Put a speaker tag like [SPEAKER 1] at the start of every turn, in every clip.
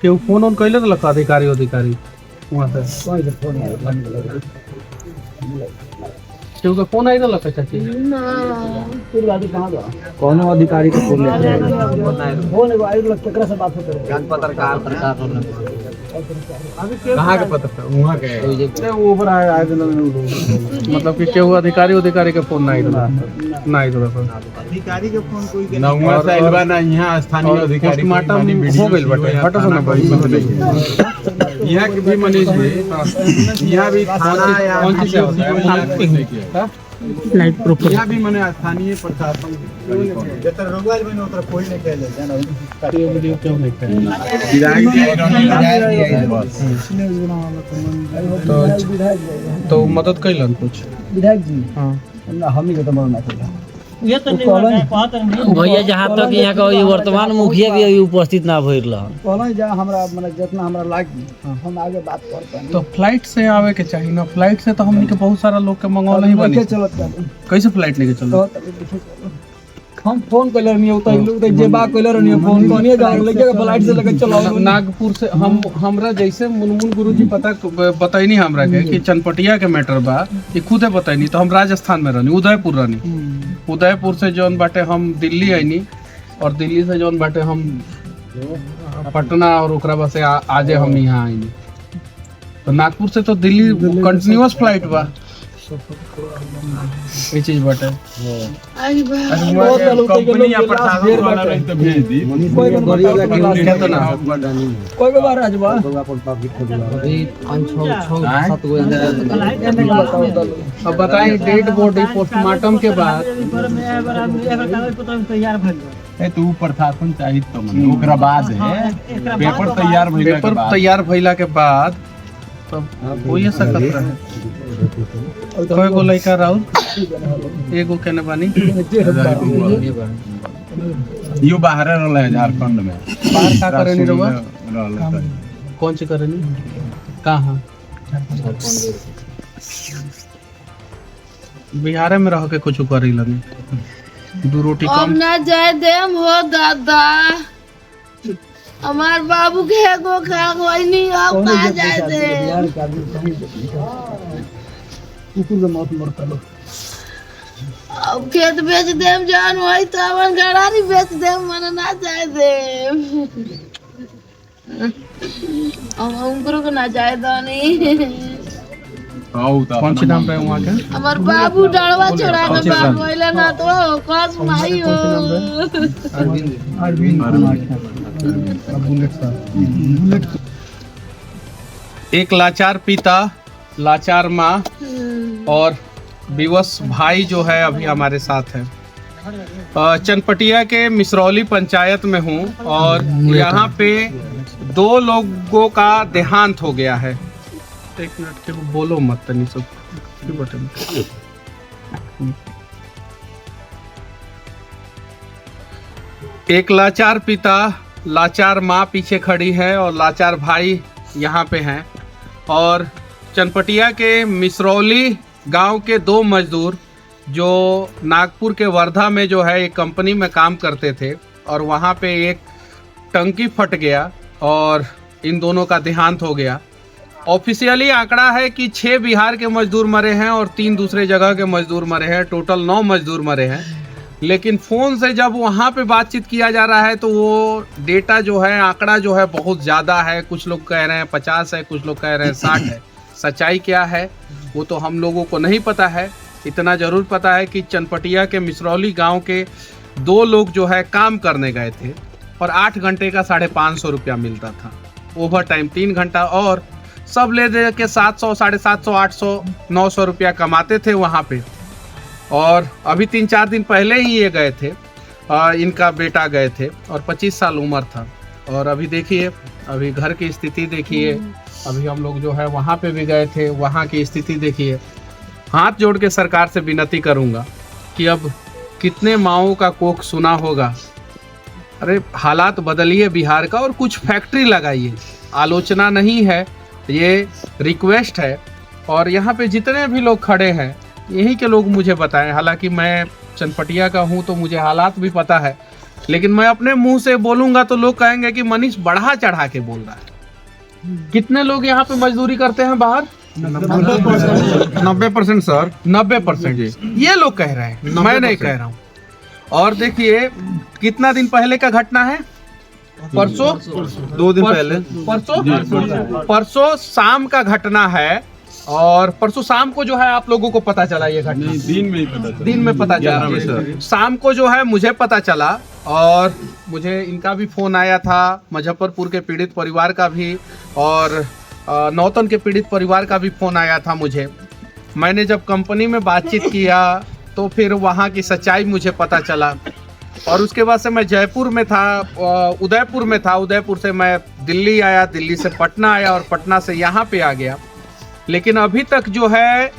[SPEAKER 1] केहू phone on कैले रहलक अधिकारी वहाँ से केहू का फोन आई रहलक चाची
[SPEAKER 2] कोनो अधिकारी के फोन
[SPEAKER 1] पत्रकार कहाँ के पत्रकार वहाँ के ऊपर आए मतलब कि केहू अधिकारी के फोन नहीं रहलक
[SPEAKER 3] अधिकारी के फोन कोई के
[SPEAKER 4] ना वहाँ से आइल बा ना यहाँ स्थानीय अधिकारी
[SPEAKER 1] पोस्टमार्टम हो गइल बाटे हटो सुना भाई
[SPEAKER 4] यहाँ के भी मनीष जी यहाँ भी थाना या
[SPEAKER 1] कौन चीज से होता है लाइट प्रूफ
[SPEAKER 4] यहाँ भी मैंने स्थानीय प्रशासन
[SPEAKER 3] जतर रोगवाल में उतर कोई नहीं कहले जाना
[SPEAKER 1] वीडियो क्यों नहीं कर तो मदद कैलन कुछ
[SPEAKER 2] विधायक जी
[SPEAKER 1] हाँ
[SPEAKER 2] हम ही खत्म होना चाहिए
[SPEAKER 5] भैया जहाँ तक यहाँ का वर्तमान मुखिया भी अभी उपस्थित ना भइल रहन
[SPEAKER 2] कहलन जा हमरा माने जितना हमरा लागी हम आगे बात करते हैं
[SPEAKER 1] तो फ्लाइट से आवे के चाहिए ना फ्लाइट से तो हमनी के बहुत सारा लोग के मंगौल ही बनी
[SPEAKER 2] चलत कर
[SPEAKER 1] कैसे फ्लाइट लेके चलो
[SPEAKER 2] हम फोन कइलर नहीं होता लोग जे बा कइलर नहीं फोन कोनिए जा लेके फ्लाइट से लेके चलो
[SPEAKER 1] नागपुर से हमरा जैसे मुनमुन गुरुजी बताइनी हमरा के कि चनपटिया के मैटर बा ये खुदे बताइनी तो हम राजस्थान में रहनी उदयपुर रहनी उदयपुर से जौन बाटे हम दिल्ली आईनी और दिल्ली से जौन बाटे हम पटना और ओकरा बाद से आजे हम यहाँ आईनी तो नागपुर से तो दिल्ली कंटिन्यूअस फ्लाइट बा ये चीज बाटे
[SPEAKER 4] कंपनी या प्रशासन वाला रही तो भेज दी
[SPEAKER 2] कोई बार राजबा
[SPEAKER 1] अब बताएं डेड बॉडी पोस्टमार्टम के बाद
[SPEAKER 4] तू प्रशासन चाहिए तो ओकरा बाद है पेपर तैयार भइला के बाद
[SPEAKER 1] तो हो ये सकत रहे कोई को लइका राहुल एगो केने बानी
[SPEAKER 4] यो बाहर रहल है झारखंड में
[SPEAKER 1] बाहर का करनी रहुआ कौन सी करनी कहाँ बिहार में रह के कुछ करी लगी दू रोटी
[SPEAKER 6] अब
[SPEAKER 1] कम
[SPEAKER 6] ना जाए देम हो दादा हमार बाबू के एगो खा कोई नहीं अब कहाँ जाए दे
[SPEAKER 2] कुकुर के मौत मरता लो
[SPEAKER 6] अब खेत बेच देम जान वही तो अपन गड़ारी बेच देम मन ना जाए देम अब उनको को ना जाए दो नहीं
[SPEAKER 1] कौन सी नाम पे वहाँ के
[SPEAKER 6] हमार बाबू डरवा छोड़ा के बाप होइला ना तो कस माई हो
[SPEAKER 1] एक लाचार पिता लाचार माँ और विवश भाई जो है अभी हमारे साथ है चनपटिया के मिसरौली पंचायत में हूँ और यहाँ पे 2 लोगों का देहांत हो गया है। एक मिनट के बोलो मत तनी सब एक लाचार पिता लाचार माँ पीछे खड़ी है और लाचार भाई यहाँ पे हैं और चनपटिया के मिसरौली गांव के 2 मजदूर जो नागपुर के वर्धा में जो है एक कंपनी में काम करते थे और वहाँ पे एक टंकी फट गया और इन दोनों का देहांत हो गया। ऑफिशियली आंकड़ा है कि 6 बिहार के मजदूर मरे हैं और 3 दूसरे जगह के मजदूर मरे हैं, टोटल 9 मजदूर मरे हैं। लेकिन फ़ोन से जब वहाँ पे बातचीत किया जा रहा है तो वो डेटा जो है आंकड़ा जो है बहुत ज़्यादा है। कुछ लोग कह रहे हैं 50 है, कुछ लोग कह रहे हैं 60 है। सच्चाई क्या है वो तो हम लोगों को नहीं पता है। इतना ज़रूर पता है कि चनपटिया के मिसरौली गांव के 2 लोग जो है काम करने गए थे और 8 घंटे का 550 रुपया मिलता था, ओवर टाइम 3 घंटा और सब ले दे के 700, 750, 800, 900 रुपया कमाते थे वहाँ पे। और अभी 3-4 दिन पहले ही ये गए थे, इनका बेटा गए थे और 25 साल उम्र था। और अभी देखिए अभी घर की स्थिति देखिए, अभी हम लोग जो है वहाँ पे भी गए थे, वहाँ की स्थिति देखिए। हाथ जोड़ के सरकार से विनती करूँगा कि अब कितने माओं का कोख सुना होगा। अरे हालात बदलिए बिहार का और कुछ फैक्ट्री लगाइए। आलोचना नहीं है, ये रिक्वेस्ट है। और यहाँ पे जितने भी लोग खड़े हैं यहीं के लोग मुझे बताएं, हालांकि मैं चनपटिया का हूँ तो मुझे हालात भी पता है। लेकिन मैं अपने मुंह से बोलूंगा तो लोग कहेंगे कि मनीष बढ़ा चढ़ा के बोल रहा है। कितने लोग यहाँ पे मजदूरी करते हैं बाहर?
[SPEAKER 4] 90% सर।
[SPEAKER 1] 90% ये लोग कह रहे हैं, मैं नहीं कह रहा हूँ। और देखिए कितना दिन पहले का घटना है? परसों
[SPEAKER 4] 2 दिन पहले
[SPEAKER 1] परसों शाम का घटना है। और परसों शाम को जो है आप लोगों को पता चला ये घटना?
[SPEAKER 4] दिन में ही पता चला।
[SPEAKER 1] दिन में पता चला। शाम को जो है मुझे पता चला और मुझे इनका भी फोन आया था, मुजफ्फरपुर के पीड़ित परिवार का भी और नौतन के पीड़ित परिवार का भी फोन आया था मुझे। मैंने जब कंपनी में बातचीत किया तो फिर वहाँ की सच्चाई मुझे पता चला। और उसके बाद से मैं जयपुर में था, उदयपुर में था, उदयपुर से मैं दिल्ली आया, दिल्ली से पटना आया और पटना से यहाँ पे आ गया। लेकिन अभी तक जो है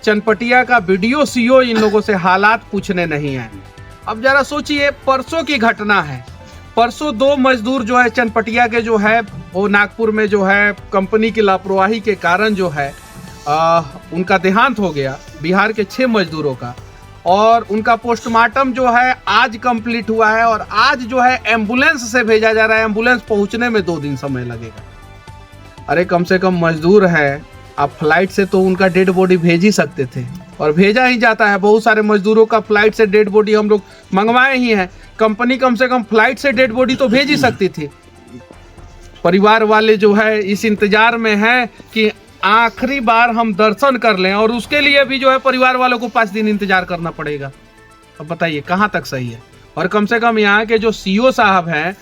[SPEAKER 1] चनपटिया का वीडियो सीओ इन लोगों से हालात पूछने नहीं आए। अब जरा सोचिए, परसों की घटना है। परसों 2 मजदूर जो है चनपटिया के जो है वो नागपुर में जो है कंपनी की लापरवाही के कारण जो है उनका देहांत हो गया, बिहार के 6 मजदूरों का। और उनका पोस्टमार्टम जो है आज कंप्लीट हुआ है और आज जो है एम्बुलेंस से भेजा जा रहा है। एम्बुलेंस पहुंचने में 2 दिन समय लगेगा। अरे कम से कम मजदूर है, आप फ्लाइट से तो उनका डेड बॉडी भेज ही सकते थे और भेजा ही जाता है। बहुत सारे मजदूरों का फ्लाइट से डेड बॉडी हम लोग मंगवाए ही हैं। कंपनी कम से कम फ्लाइट से डेड बॉडी तो भेज ही सकती थी। परिवार वाले जो है इस इंतजार में हैं कि आखिरी बार हम दर्शन कर लें और उसके लिए भी जो है परिवार वालों को 5 दिन इंतजार करना पड़ेगा। अब बताइए कहाँ तक सही है? और कम से कम यहाँ के जो सीओ साहब हैं,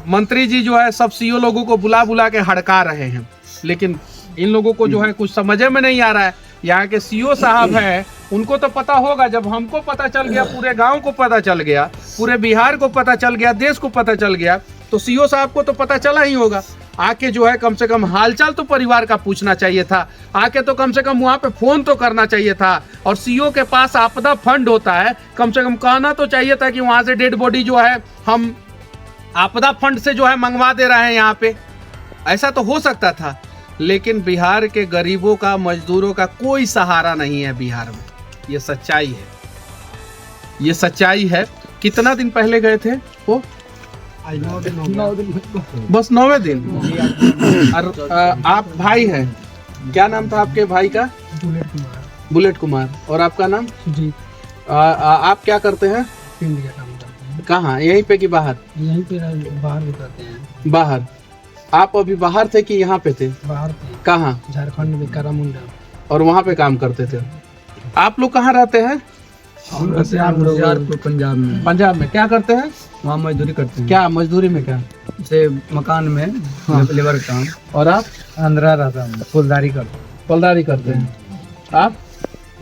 [SPEAKER 1] मंत्री जी जो है सब सीओ लोगों को बुला बुला के हड़का रहे हैं, लेकिन इन लोगों को जो है कुछ समझ में नहीं आ रहा है। यहाँ के सीओ साहब हैं, उनको तो पता होगा। जब हमको पता चल गया, पूरे गांव को पता चल गया, पूरे बिहार को पता चल गया, देश को पता चल गया, तो सीओ साहब को तो पता चला ही होगा। आके जो है कम से कम हालचाल तो परिवार का पूछना चाहिए था। आके तो कम से कम वहाँ पे फोन तो करना चाहिए था। और सीओ के पास आपदा फंड होता है, कम से कम कहना तो चाहिए था कि वहाँ से डेड बॉडी जो है हम आपदा फंड से जो है मंगवा दे रहे हैं यहाँ पे। ऐसा तो हो सकता था। लेकिन बिहार के गरीबों का, मजदूरों का कोई सहारा नहीं है बिहार में। ये सच्चाई है, ये सच्चाई है। कितना दिन पहले गए थे वो?
[SPEAKER 2] 9 दिन
[SPEAKER 1] बस 9वें दिन। और आप भाई हैं, क्या नाम था आपके भाई का? बुलेट कुमार। और आपका नाम?
[SPEAKER 2] जी।
[SPEAKER 1] आप क्या करते हैं?
[SPEAKER 2] पिंड का काम करते हैं।
[SPEAKER 1] कहाँ, यहीं पे कि बाहर?
[SPEAKER 2] यहीं पे बाहर भी करते हैं।
[SPEAKER 1] बाहर। आप अभी बाहर थे कि यहाँ पे थे?
[SPEAKER 2] बाहर थे।
[SPEAKER 1] कहाँ?
[SPEAKER 2] झारखंड में कारामुंडा।
[SPEAKER 1] और वहाँ पे काम करते थे। आप लोग कहाँ रहते हैं?
[SPEAKER 2] पंजाब में।
[SPEAKER 1] पंजाब में क्या करते हैं?
[SPEAKER 2] वहाँ मजदूरी करते हैं।
[SPEAKER 1] क्या मजदूरी में? क्या
[SPEAKER 2] से मकान में लेबर काम।
[SPEAKER 1] और आप?
[SPEAKER 2] आंध्रा रहता हूँ, फुलदारी करते हैं।
[SPEAKER 1] फुलदारी करते हैं। आप?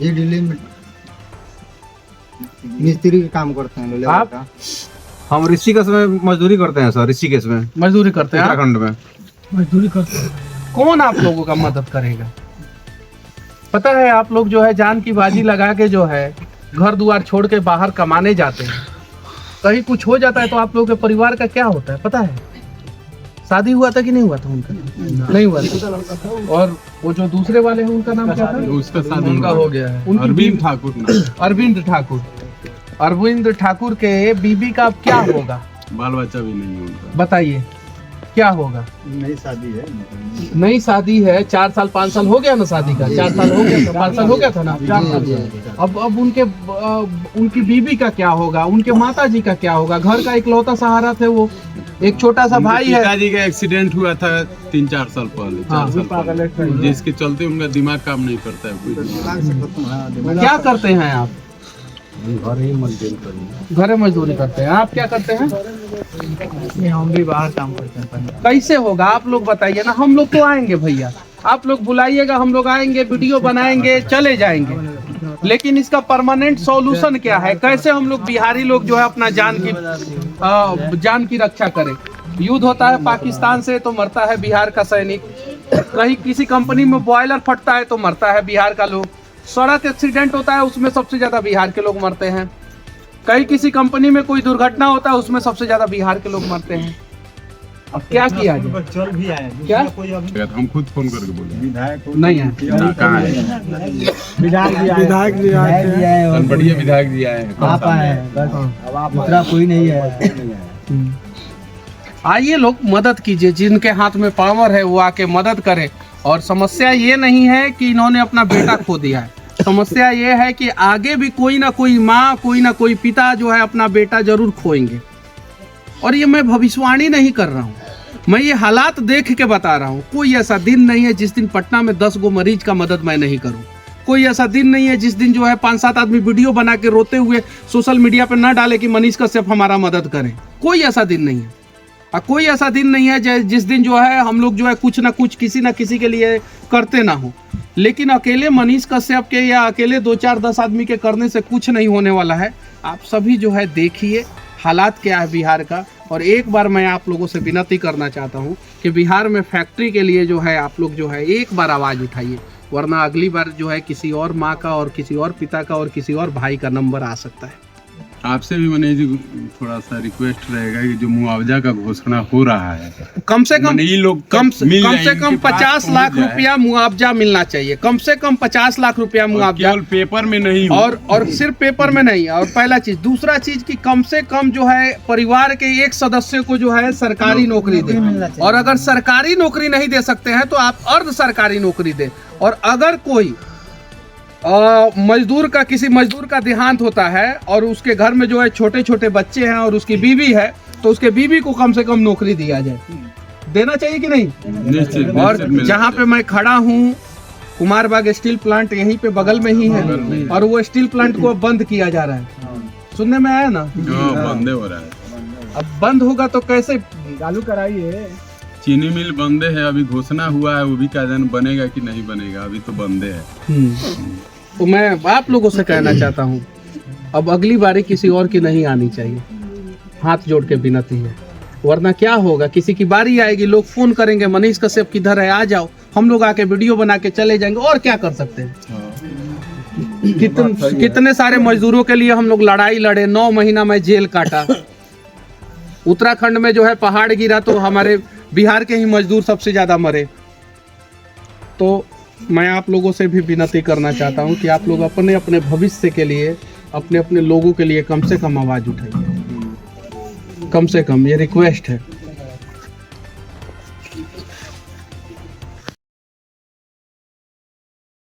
[SPEAKER 3] ये दिल्ली में मिस्त्री का काम करते हैं लोग।
[SPEAKER 1] आप?
[SPEAKER 4] हम ऋषिकेश में मजदूरी करते हैं सर। ऋषिकेश में
[SPEAKER 1] मजदूरी करते हैं।
[SPEAKER 4] उत्तराखंड में
[SPEAKER 2] मजदूरी करते हैं।
[SPEAKER 1] कौन आप लोगों का मदद करेगा? पता है आप लोग जो है जान की बाजी लगा के जो है घर द्वार छोड़ के बाहर कमाने जाते हैं। कहीं कुछ हो जाता है तो आप लोगों के परिवार का क्या होता है पता है? शादी हुआ था कि नहीं हुआ था उनका? नहीं हुआ था। और वो जो दूसरे वाले हैं उनका नाम क्या था?
[SPEAKER 4] उसका शादी
[SPEAKER 2] उनका हो गया है।
[SPEAKER 1] उनकी
[SPEAKER 4] अरविंद ठाकुर।
[SPEAKER 1] अरविंद ठाकुर। अरविंद ठाकुर के बीबी का क्या होगा?
[SPEAKER 4] बाल बच्चा भी नहीं है उनका।
[SPEAKER 1] बताइए क्या होगा?
[SPEAKER 3] नई शादी है।
[SPEAKER 1] नई शादी है, 4 साल 5 साल हो गया ना शादी का? 4 साल हो गया था, 5 साल हो गया था ना? अब उनकी बीबी का क्या होगा? उनके माता जी का क्या होगा? घर का इकलौता सहारा थे वो, एक छोटा सा भाई है।
[SPEAKER 4] पिताजी का एक्सीडेंट हुआ था 3-4 साल पहले। 4 साल पहले, जिसके चलते उनका दिमाग काम नहीं करता है।
[SPEAKER 1] क्या करते हैं आप? घरे मजदूरी करते हैं। आप क्या करते हैं?
[SPEAKER 2] हम भी बाहर काम करते हैं।
[SPEAKER 1] कैसे होगा आप लोग बताइए ना। हम लोग तो आएंगे भैया, आप लोग बुलाइएगा, हम लोग आएंगे, वीडियो बनाएंगे, चले जाएंगे। लेकिन इसका परमानेंट सॉल्यूशन क्या है? कैसे हम लोग बिहारी लोग जो है अपना जान की रक्षा करें? युद्ध होता है पाकिस्तान से तो मरता है बिहार का सैनिक। कहीं किसी कंपनी में बॉयलर फटता है तो मरता है बिहार का लोग। सड़क एक्सीडेंट होता है उसमें सबसे ज्यादा बिहार के लोग मरते हैं। कहीं किसी कंपनी में कोई दुर्घटना होता है उसमें सबसे ज्यादा बिहार के लोग मरते हैं। अब क्या किया जाए?
[SPEAKER 3] चल भी आए
[SPEAKER 1] क्या?
[SPEAKER 3] कोई अभी
[SPEAKER 4] हम खुद फोन करके बोले
[SPEAKER 3] विधायक
[SPEAKER 1] नहीं है।
[SPEAKER 4] कहाँ है
[SPEAKER 3] विधायक भी आए
[SPEAKER 4] बढ़िया विधायक जी आए हैं।
[SPEAKER 3] आप आए हैं बस अब दूसरा कोई नहीं है।
[SPEAKER 1] आइए लोग मदद कीजिए, जिनके हाथ में पावर है वो आके मदद करें। और समस्या ये नहीं है कि इन्होंने अपना बेटा खो दिया है, समस्या ये है कि आगे भी कोई ना कोई माँ, कोई ना कोई पिता जो है अपना बेटा जरूर खोएंगे। और ये मैं भविष्यवाणी नहीं कर रहा हूँ, मैं ये हालात देख के बता रहा हूँ। कोई ऐसा दिन नहीं है जिस दिन पटना में 10 गो मरीज का मदद मैं नहीं करूँ। कोई ऐसा दिन नहीं है जिस दिन जो है 5-7 आदमी वीडियो बना के रोते हुए सोशल मीडिया पर न डाले कि मनीष कश्यप हमारा मदद करें। कोई ऐसा दिन नहीं है। और कोई ऐसा दिन नहीं है जिस दिन जो है हम लोग जो है कुछ ना कुछ किसी ना किसी के लिए करते ना हो। लेकिन अकेले मनीष कश्यप के या अकेले 2-4-10 आदमी के करने से कुछ नहीं होने वाला है। आप सभी जो है देखिए हालात क्या है बिहार का। और एक बार मैं आप लोगों से विनती करना चाहता हूँ कि बिहार में फैक्ट्री के लिए जो है आप लोग जो है एक बार आवाज़ उठाइए, वरना अगली बार जो है किसी और माँ का और किसी और पिता का और किसी और भाई का नंबर आ सकता है।
[SPEAKER 4] आपसे भी मनीष जी थोड़ा सा रिक्वेस्ट रहेगा कि जो मुआवजा का घोषणा हो रहा है
[SPEAKER 1] कम से कम
[SPEAKER 4] ये लोग
[SPEAKER 1] कम से
[SPEAKER 4] जाए,
[SPEAKER 1] कम
[SPEAKER 4] इनके पास
[SPEAKER 1] 50
[SPEAKER 4] पहुंच
[SPEAKER 1] लाख
[SPEAKER 4] जाए।
[SPEAKER 1] रुपया मुआवजा मिलना चाहिए। कम से कम 50 लाख रुपया मुआवजा,
[SPEAKER 4] केवल पेपर में नहीं हो।
[SPEAKER 1] और सिर्फ पेपर में नहीं। और पहला चीज, दूसरा चीज कि कम से कम जो है परिवार के एक सदस्य को जो है सरकारी नौकरी दे। और अगर सरकारी नौकरी नहीं दे सकते हैं तो आप अर्ध सरकारी नौकरी दे। और अगर कोई मजदूर का किसी मजदूर का देहांत होता है और उसके घर में जो है छोटे छोटे बच्चे हैं और उसकी बीवी है, तो उसके बीवी को कम से कम नौकरी दिया जाए। देना चाहिए कि नहीं?
[SPEAKER 4] निश्चित
[SPEAKER 1] और
[SPEAKER 4] मिलना
[SPEAKER 1] जहाँ पे मैं खड़ा हूँ कुमारबाग स्टील प्लांट यहीं पे बगल में ही है। और वो स्टील प्लांट को अब बंद किया जा रहा है, सुनने में आया ना।
[SPEAKER 4] बंदे हो रहा है।
[SPEAKER 1] अब बंद होगा तो कैसे?
[SPEAKER 2] चालू कराइए।
[SPEAKER 4] चीनी मिल बंदे है, अभी घोषणा हुआ है, वो भी क्या जाने बनेगा कि नहीं बनेगा, अभी तो बंदे है।
[SPEAKER 1] तो मैं आप लोगों से कहना चाहता हूँ अब अगली बारी किसी और की नहीं आनी चाहिए, हाथ जोड़ के विनती है। वरना क्या होगा, किसी की बारी आएगी, लोग फोन करेंगे मनीष कश्यप किधर है, आ जाओ। हम लोग आके वीडियो बना के चले जाएंगे। और क्या कर सकते हैं? कितने सारे मजदूरों के लिए हम लोग लड़ाई लड़े, 9 महीना में जेल काटा। उत्तराखंड में जो है पहाड़ गिरा तो हमारे बिहार के ही मजदूर सबसे ज्यादा मरे। तो मैं आप लोगों से भी विनती करना चाहता हूं कि आप लोग अपने अपने भविष्य के लिए, अपने अपने लोगों के लिए कम से कम आवाज उठाइए। कम से कम ये रिक्वेस्ट है।